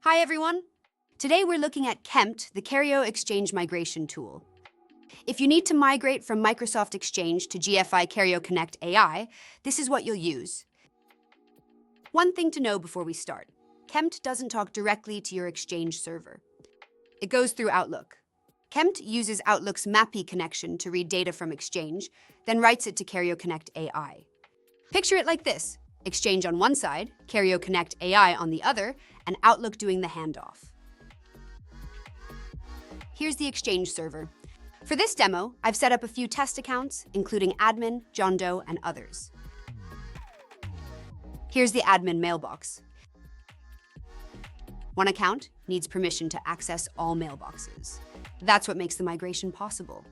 Hi everyone! Today we're looking at KEMT, the Kerio Exchange Migration tool. If you need to migrate from Microsoft Exchange to GFI KerioConnect AI, this is what you'll use. One thing to know before we start, KEMT doesn't talk directly to your Exchange server. It goes through Outlook. KEMT uses Outlook's MAPI connection to read data from Exchange, then writes it to KerioConnect AI. Picture it like this: Exchange on one side, KerioConnect AI on the other, and Outlook doing the handoff. Here's the Exchange server. For this demo, I've set up a few test accounts, including admin, John Doe, and others. Here's the admin mailbox. One account needs permission to access all mailboxes. That's what makes the migration possible.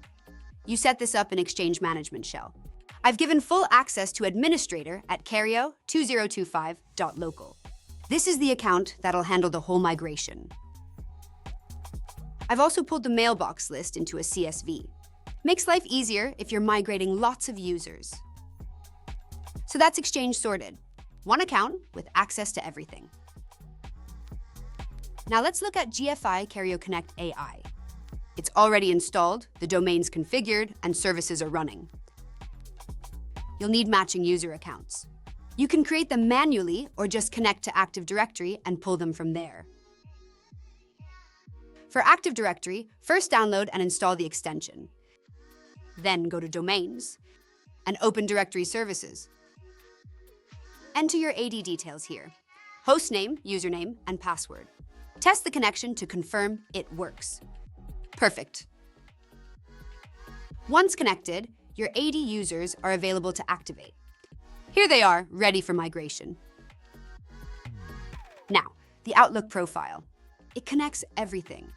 You set this up in Exchange Management Shell. I've given full access to administrator at kerio2025.local. This is the account that'll handle the whole migration. I've also pulled the mailbox list into a CSV. Makes life easier if you're migrating lots of users. So that's Exchange sorted. One account with access to everything. Now let's look at GFI KerioConnect AI. It's already installed, the domain's configured, and services are running. You'll need matching user accounts. You can create them manually or just connect to Active Directory and pull them from there. For Active Directory, first download and install the extension. Then go to Domains and open Directory Services. Enter your AD details here: hostname, username, and password. Test the connection to confirm it works. Perfect. Once connected, your AD users are available to activate. Here they are, ready for migration. Now, the Outlook profile. It connects everything.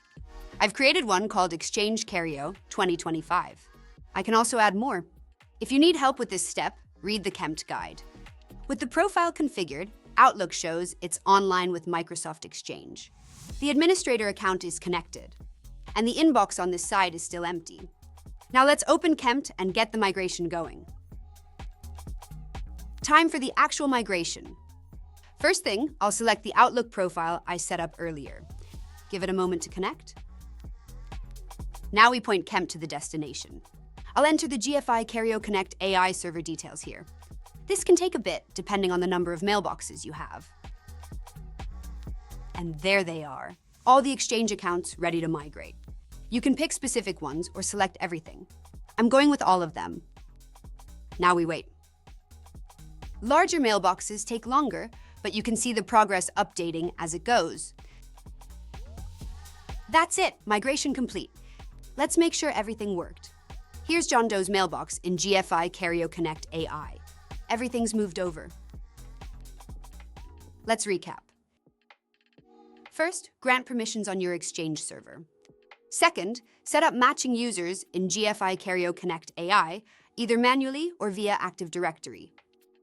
I've created one called Exchange Kerio 2025. I can also add more. If you need help with this step, read the KEMT guide. With the profile configured, Outlook shows it's online with Microsoft Exchange. The administrator account is connected, and the inbox on this side is still empty. Now let's open KEMT and get the migration going. Time for the actual migration. First thing, I'll select the Outlook profile I set up earlier. Give it a moment to connect. Now we point KEMT to the destination. I'll enter the GFI KerioConnect AI server details here. This can take a bit, depending on the number of mailboxes you have. And there they are, all the Exchange accounts ready to migrate. You can pick specific ones or select everything. I'm going with all of them. Now we wait. Larger mailboxes take longer, but you can see the progress updating as it goes. That's it, migration complete. Let's make sure everything worked. Here's John Doe's mailbox in GFI KerioConnect AI. Everything's moved over. Let's recap. First, grant permissions on your Exchange server. Second, set up matching users in GFI KerioConnect AI, either manually or via Active Directory.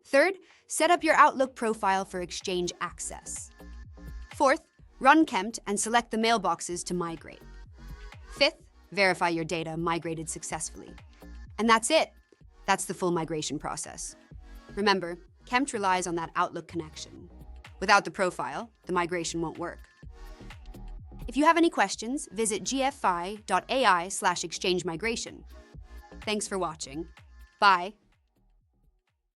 Third, set up your Outlook profile for Exchange access. Fourth, run KEMT and select the mailboxes to migrate. Fifth, verify your data migrated successfully. And that's it. That's the full migration process. Remember, KEMT relies on that Outlook connection. Without the profile, the migration won't work. If you have any questions, visit gfi.ai/exchangemigration. Thanks for watching. Bye.